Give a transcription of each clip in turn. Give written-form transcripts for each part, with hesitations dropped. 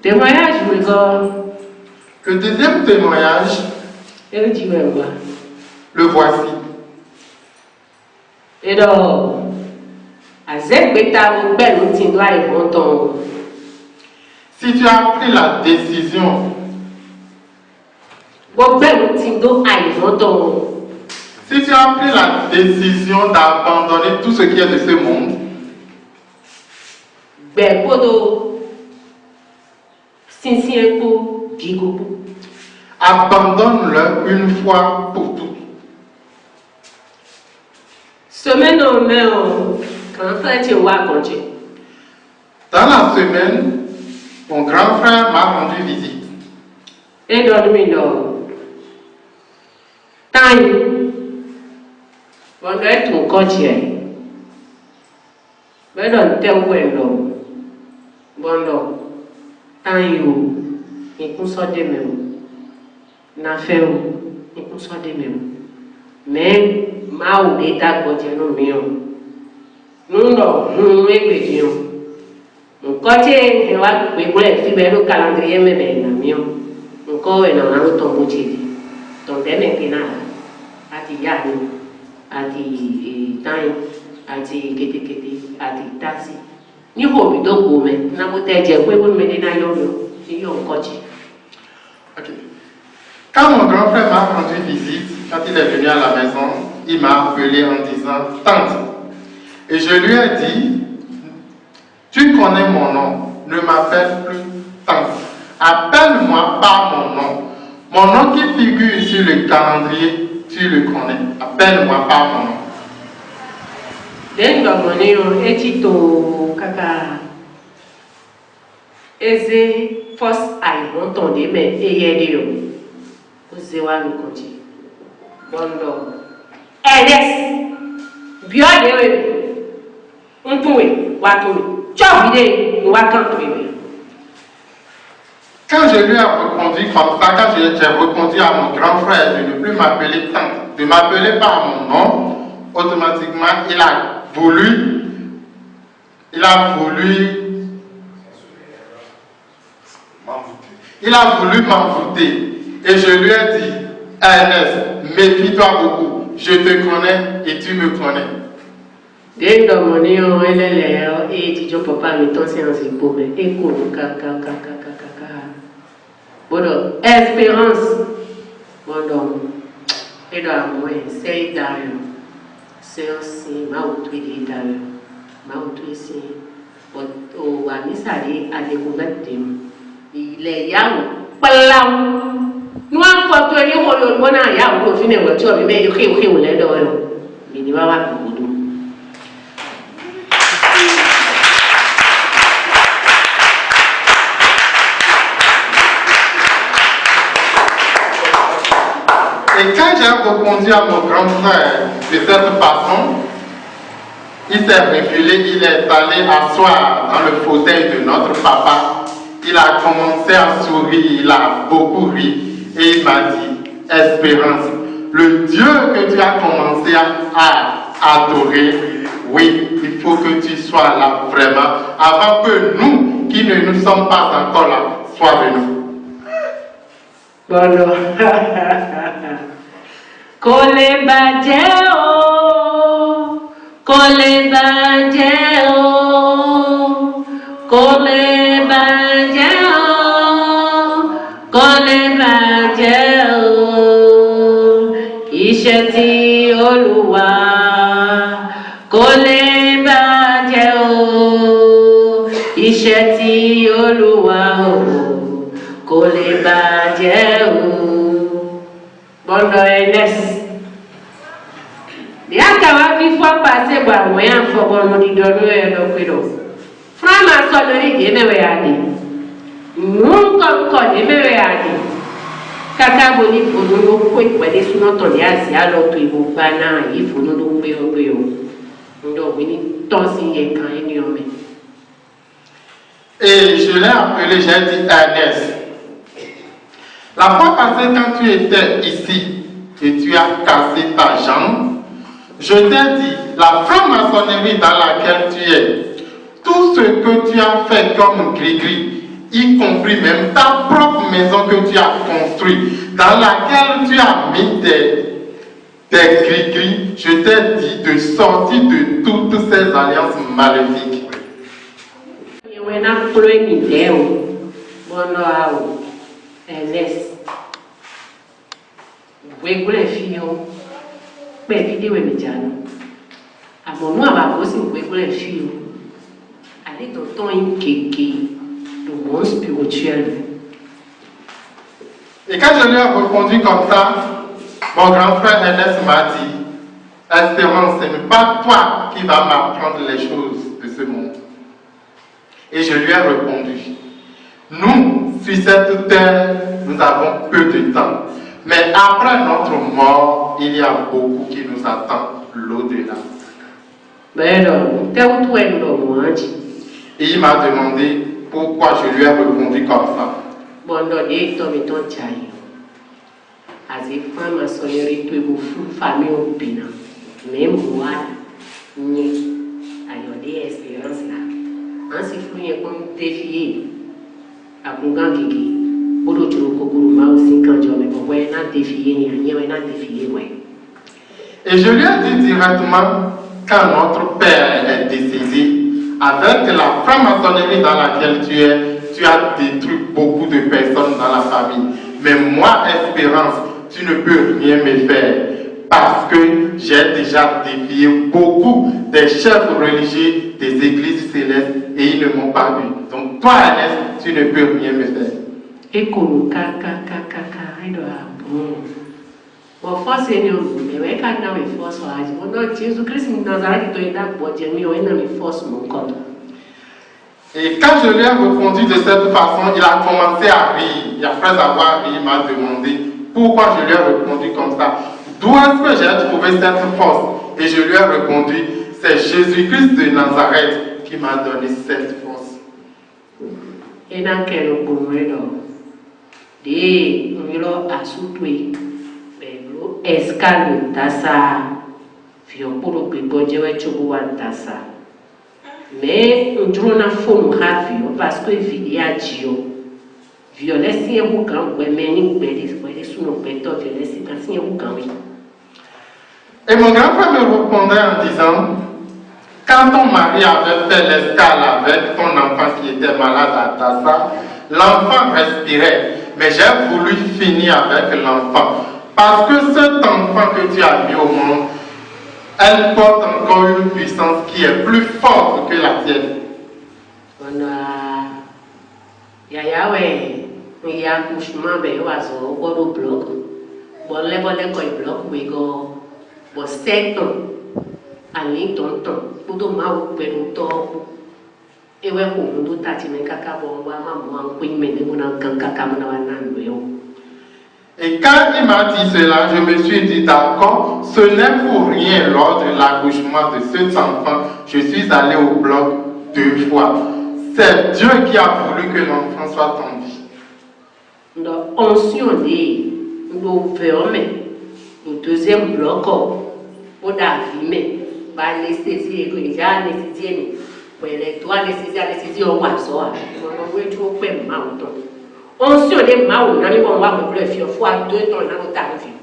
Témoignage, oui, quand. Le deuxième témoignage, le voici. Et donc, à si tu as pris la décision, si tu as pris la décision d'abandonner tout ce qui est de ce monde, abandonne-le une fois pour toutes. Semaine en main, grand frère, tu vois, dans la semaine, mon grand frère m'a rendu visite. Et dormi dans. Taille. On doit être ton cotier. Mais dans tel ou bon, non. Taille ou. Il peut sortir même. N'a fait ou. Il peut sortir même. Mais, ma ou d'état cotier non mieux. Nous, non, nous, mon côté, je vais faire le calendrier, mais encore un an, ton boutique. Ton dernier ati yani, ati time, ati kete, ati taxi. Ni hobi do gome, na boteje, kwe bon mede na yon coach. Ok. Quand mon grand frère m'a rendu visite, quand il est venu à la maison, il m'a appelé en disant tante. Et je lui ai dit, tu connais mon nom, ne m'appelle plus tante. Appelle-moi par mon nom. Mon nom qui figure sur le calendrier, tu le connais. Appelle-moi par mon nom. Denga moneo etito kaka eze first I want on the mais eyedio ozewa mi konti bondo eles biode untuwe watuwe chobide wakantuwe. Quand je lui ai répondu comme ça, quand j'ai répondu à mon grand frère de ne plus m'appeler tante, de m'appeler par mon nom, automatiquement il a voulu m'envoûter. Et je lui ai dit, Ernest, méfie-toi beaucoup, je te connais et tu me connais. Dès que mon néon est l'air et tu dis papa, mais ton séance est pauvre, écoute, bon, espérance, bon, donc, et donc, moi, c'est d'ailleurs, c'est aussi, ma outre d'ailleurs, ma outre ici, au Amisari, à découvert il est yaou, pas nous avons fait tout le monde, on a yaou, on finit le job, mais il y a les deux, mais il va pas beaucoup. Et quand j'ai répondu à mon grand frère de cette façon, il s'est reculé, il est allé asseoir dans le fauteuil de notre papa. Il a commencé à sourire, il a beaucoup ri et il m'a dit, Espérance, le Dieu que tu as commencé à adorer, oui, il faut que tu sois là vraiment, avant que nous, qui ne nous sommes pas encore là, soient venus. Bon, Isheti Oluwa, kole baje o. Isheti Oluwa, kole baje o. Bondo Enes. Diakawa bi fois passé ba moyen fo bono di dono e do kwido. Frama so do ri eme we adi. Mun ko de me we adi. Kaka boni fono ko ipade suno to ya si alo to ibo bana yi fono do pe o pe o. Ndo bini to si ye kan eni o me. Et je l'ai appelé, j'ai dit Ernest. La fois passée, quand tu étais ici et tu as cassé ta jambe, je t'ai dit, la franc-maçonnerie dans laquelle tu es, tout ce que tu as fait comme gris-gris y compris même ta propre maison que tu as construite, dans laquelle tu as mis tes gris-gris, je t'ai dit de sortir de toutes ces alliances maléfiques. Le monde spirituel. Et quand je lui ai répondu comme ça, mon grand frère Ernest m'a dit, Espérance, ce n'est pas toi qui vas m'apprendre les choses de ce monde. Et je lui ai répondu, nous, sur cette terre, nous avons peu de temps. Mais après notre mort, il y a beaucoup qui nous attend l'au-delà. Et il m'a demandé pourquoi je lui ai répondu comme ça. Et je lui ai dit directement, quand notre père est décédé, avec la franc-maçonnerie dans laquelle tu es, tu as détruit beaucoup de personnes dans la famille. Mais moi, Espérance, tu ne peux rien me faire parce que j'ai déjà défié beaucoup des chefs religieux des églises célestes et ils ne m'ont pas vu. Donc toi, Ernest, tu ne peux rien me faire. Et comme force est mais quand on est force, Jésus-Christ nous a dit que force mon corps. Et quand je lui ai répondu de cette façon, il a commencé à rire. Et après avoir ri, il m'a demandé pourquoi je lui ai répondu comme ça. D'où est-ce que j'ai trouvé cette force? Et je lui ai répondu, c'est Jésus-Christ de Nazareth qui m'a donné cette force. Et dans quel moment a soutenu escale tassa fiopolo pipoje wechuwa tassa mais ndrona fomu ravio parce que vidiagio violence est au grand women belle suno peto violence est au grand. Et mon grand-père me répondait en disant, quand ton mari avait fait l'escale avec ton enfant qui était malade à Tassa, l'enfant respirait, mais j'ai voulu finir avec l'enfant. Parce que cet enfant que tu as mis au monde, elle porte encore une puissance qui est plus forte que la tienne. Il y a un accouchement, il y a un bloc. Bon, les blocs, oui, bon, 7 ans. Allez, tonton, pour tout mal, pour et ouais, on doit t'attirer caca, bon, maman, oui, mais nous n'avons qu'un caca, et quand il m'a dit cela, je me suis dit d'accord, ce n'est pour rien lors de l'accouchement de cet enfant. Je suis allé au bloc 2 fois. C'est Dieu qui a voulu que l'enfant soit en vie. Donc, on s'y dit, nous fermons le deuxième bloc pour l'affimer, l'anesthésie, l'anesthésie, l'anesthésie, on va sortir. On va toujours faire mal. On s'y dit, on va me faire fois 2 temps dans notre vie.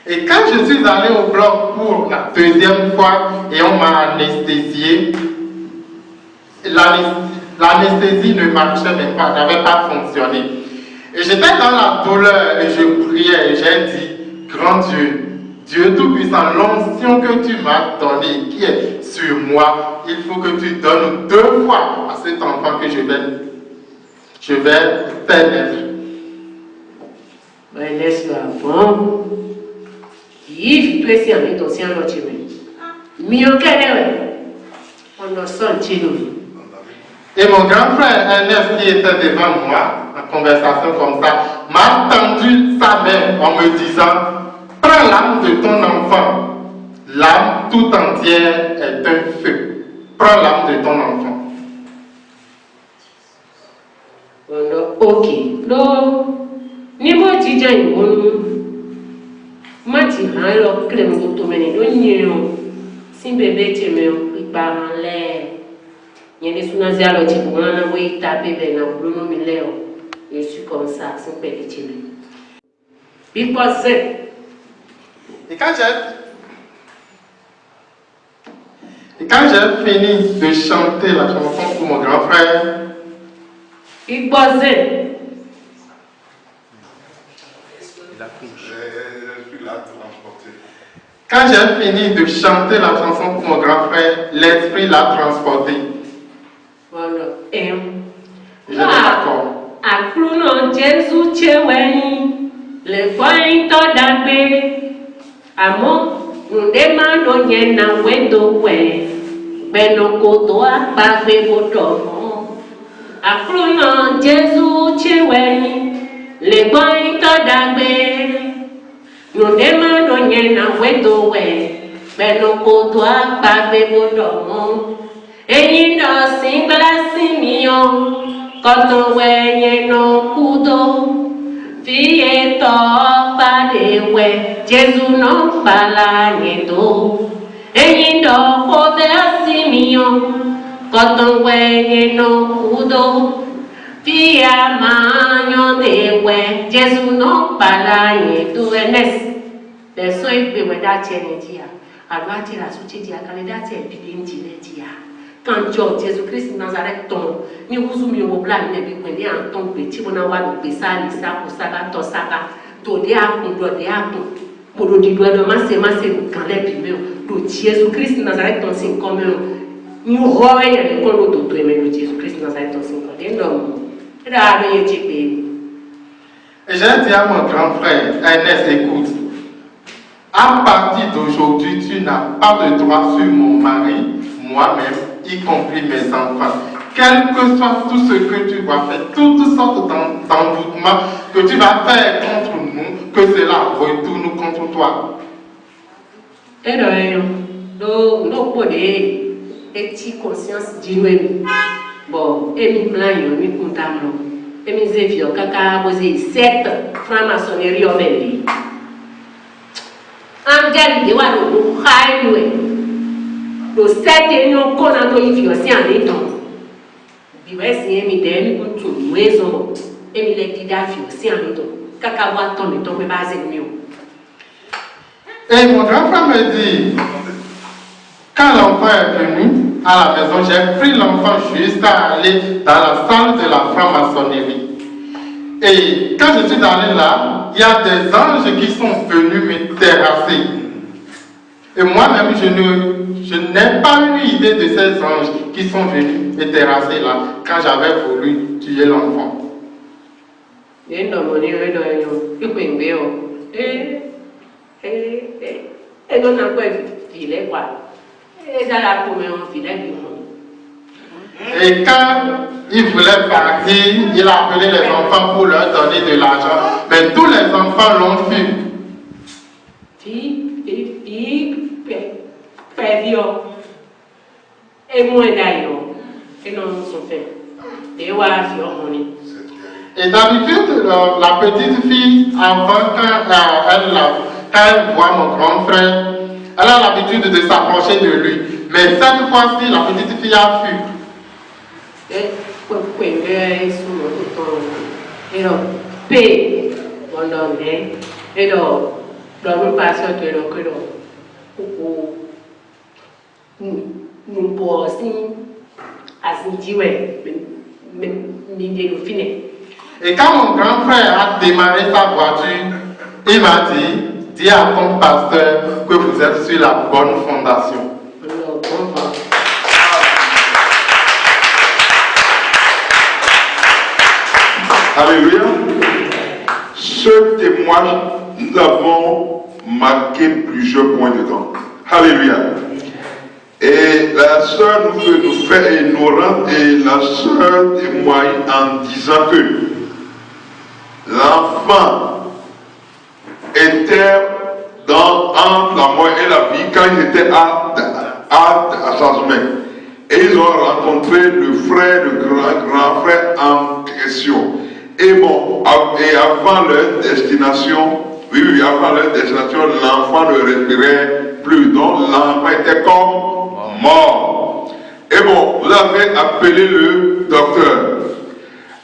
Et quand je suis allé au bloc pour la 2e fois et on m'a anesthésié, l'anesthésie ne marchait même pas, n'avait pas fonctionné. Et j'étais dans la douleur et je priais et j'ai dit, grand Dieu, Dieu Tout-Puissant, l'onction que tu m'as donnée, qui est sur moi, il faut que tu donnes 2 fois à cet enfant que je vais faire naître. Laisse-le avant. If tu es avec ton sien, tu mieux on a senti nous. Et mon grand frère Ernest, qui était devant moi, en conversation comme ça, m'a tendu sa main en me disant, prends l'âme de ton enfant. L'âme tout entière est un feu. Prends l'âme de ton enfant. Ok. Donc, niveau déjà, Mati alors que mon automne si bébé tu me prépare en l'air Il y a des sous-nazis à l'autre, pour qu'on envoie taper vers le boulot, je suis comme ça, sans perdre. Il passe. Et quand j'ai fini de chanter la chanson pour mon grand frère, il passe. Quand j'ai fini de chanter la chanson pour mon grand frère, l'esprit l'a transporté. Voilà. Je n'ai pas encore. Akruno Jésus cheweni le point to dagbe amo ndema do nyena wedo we beno kodo apagbe bodo Akruno Jésus cheweni le point to dagbe ndema do nyena wedo we beno kodo apagbe bodo eyin do singla simiyo Koto wenye no kudo, fiye to pade we, Jesu no pala nyedo. Eyindo kode asimiyo, koto wenye no kudo, fiye manyo de we, Jesu no pala nyedo. Enes, beso ikbe we dache nedia, alwati la suchi dia, kale dache epidinti nedia. Quand Jésus-Christ Nazareth tombe, ni vous ou mieux au plan, ni bien qu'on est en tombe petit, on a voir le pesa, les sacs, saga, to saga, to de akon, do de akon, pour le doigt de masse, quand les pimeux, do Jésus-Christ Nazareth tombe sin comme ni roye le kon do to mais le Jésus-Christ Nazareth tombe sin comme non, là le yétipe. Et j'ai dit à mon grand frère, Ernest, écoute, à partir d'aujourd'hui, tu n'as pas de droit sur mon mari, moi-même, y compris mes enfants. Quel que soit tout ce que tu vas faire, toutes sortes d'envoûtements que tu vas faire contre nous, que cela retourne contre toi. Et d'ailleurs, nous podemos être conscience de nous. Bon, et mi plan, mi comptable, et mi zévio, caca, posé 7 francs-maçonnerie au Béli. En gars, il y a un highway. Le 7 et nous connaissons les violons en étant. Biwes et mi demi untu maison et mi les didafio si en étant. Cacawa tombe tombe basé mieux. Et mon grand frère me dit, quand l'enfant est venu à la maison, j'ai pris l'enfant juste à aller dans la salle de la franc-maçonnerie. Et quand je suis allé là, il y a des anges qui sont venus me terrasser. Et moi-même, je n'ai pas eu idée de ces anges qui sont venus me terrasser là quand j'avais voulu tuer l'enfant. Et quand il voulait partir, il a appelé les enfants pour leur donner de l'argent. Mais tous les enfants l'ont fait. Et moi d'ailleurs, et non sont faits. Et d'habitude, la petite fille, avant quand elle voit mon grand frère, elle a l'habitude de s'approcher de lui. Mais cette fois-ci, la petite fille a fui. Et quand mon grand frère a démarré sa voiture, il m'a dit, dis à ton pasteur que vous êtes sur la bonne fondation. Alléluia. Ce témoignage, nous avons marqué plusieurs points dedans. Alléluia. Et la sœur nous fait ignorante et la sœur témoigne en disant que l'enfant était entre la mort et la vie quand il était à sa semaine. Et ils ont rencontré le frère, le grand frère en question. Et bon, et avant leur destination, avant leur destination, l'enfant ne respirait plus. Donc l'enfant était comme mort. Et Et bon, vous avez appelé le docteur.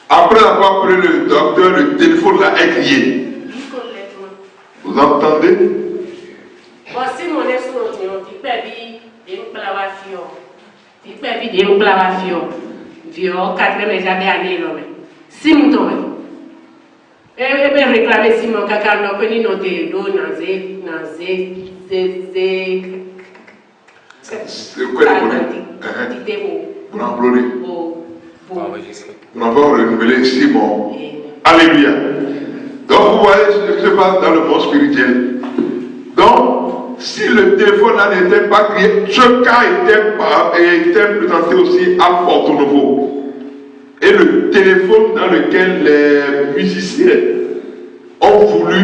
Après avoir appelé le docteur, le téléphone là est crié. Vous entendez? Voici mon ex-continent, tu peux dire, il me plava fio. Tu peux dire, il me plava fio. Vio, 4 mais j'avais année là. Si mon tombé. Et bien réclamer si mon caca n'a pas ni noté d'eau, nazé. C'est quoi le problème? Vous l'employez. Nous avons renouvelé 6 mois. Alléluia. Donc vous voyez ce qui se passe dans le monde spirituel. Donc, si le téléphone là n'était pas crié, ce cas était présenté aussi à Porto Novo. Et le téléphone dans lequel les musiciens ont voulu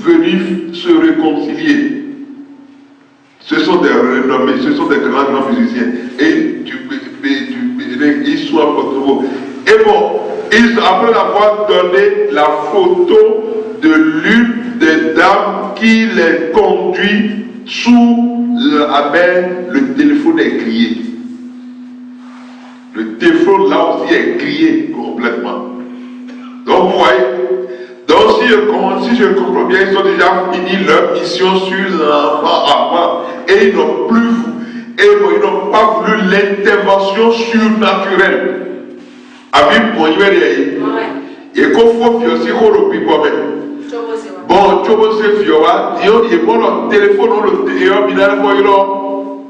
venir se réconcilier. Ce sont des renommés, ce sont des grands musiciens. Et ils sont à Porto Novo. Et bon, après avoir donné la photo de l'une des dames qui les conduit sous le téléphone est grillé. Le téléphone là aussi est grillé complètement. Donc vous voyez, donc si je comprends bien, ils ont déjà fini leur mission sur l'enfant avant et ils n'ont pas voulu l'intervention surnaturelle. Avec mon et qu'on faut aussi aussi bon, tu vois, c'est Fioa, il y a mon téléphone,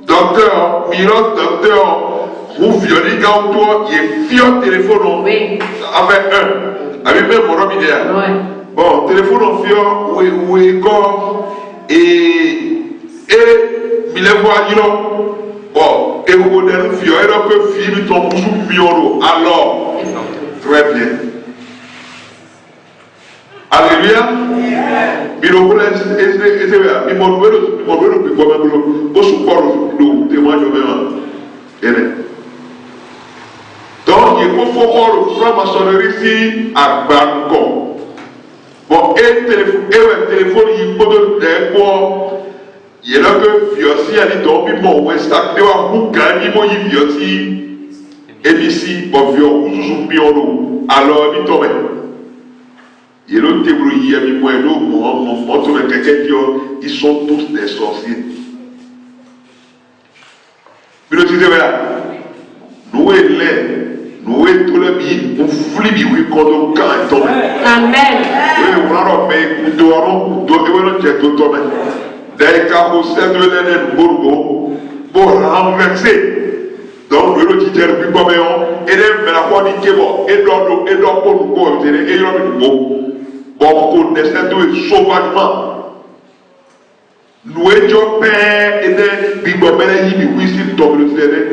docteur, vous violez, toi, il y a Fio téléphone, avec avec même mon homme idéal. Bon, téléphone en Fio, où est corps, et, il est voyant, bon, et vous avez Fio, et donc, film, ton bousou, alors, très bien. Alléluia. Donc, il faut voir le franc-maçonnerie ici à Bangkok. Bon, et le téléphone, il faut de quoi. Il y a là que Fiossi a dit donc, il m'a oué ça, il va vous gagner, moi, il Fiossi, et ici, bon, Fiossi, alors, il tombe. Il y a l'autre débrouillé, ils sont tous des sorciers. Puis le titre est là. Nous sommes tous les billes, nous flippons, oui, quand on tombe. Amen. Oui, on a fait, nous devons faire tout tomber. Des carrousels de l'année pour renverser. Donc, le titre est plus comme et les fois dit bon, et dans pour nous, et il bon, connaissait tout sauvagement. Nous étions pères et des bigomènes, ils nous ici, dans le terrain,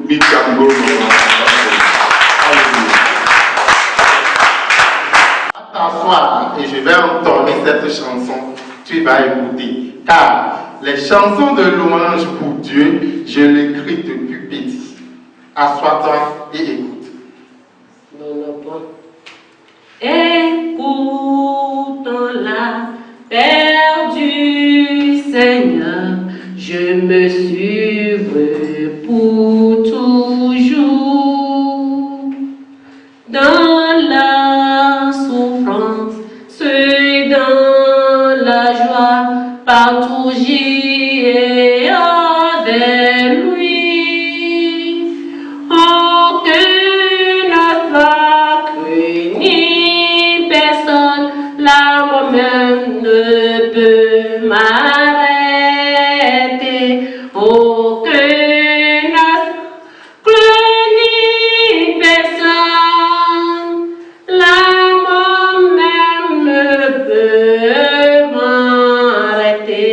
mi cabigolo. T'asseoir et je vais entonner cette chanson, tu vas écouter. Car les chansons de louange pour Dieu, je l'écris depuis petit. Assois-toi et écoute. Écoutons l'appel du Seigneur, je me suivrai pour toujours. Dans la souffrance, c'est dans la joie, partout j'irai avec lui. Aucune attaque ni personne, là moi-même ne peut m'arrêter. Aucune attaque ni personne, là moi-même ne peut m'arrêter.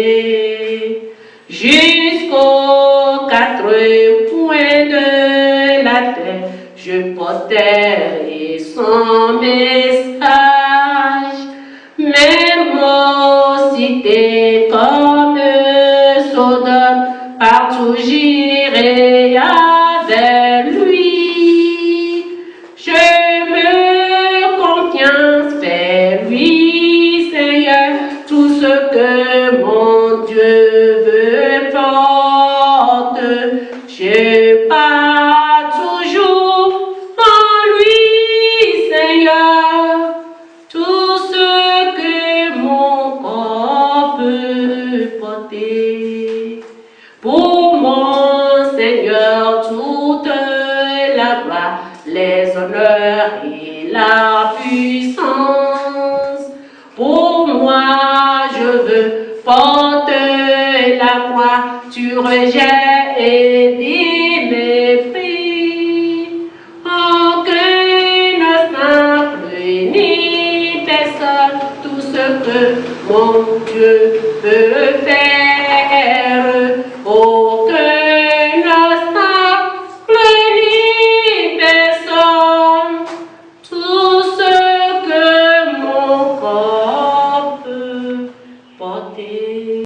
Jusqu'aux 4 points de la terre, je porterai son message. Même aux cités comme Sodome, partout j'irai avec lui. Je me confiance vers lui, Seigneur, tout ce que mon Dieu veut porte. Je Seigneur toute la gloire, les honneurs et la puissance. Pour moi, je veux porter la croix, tu rejettes et dis mépris. Aucune simple ni personne, tout ce que mon Dieu peut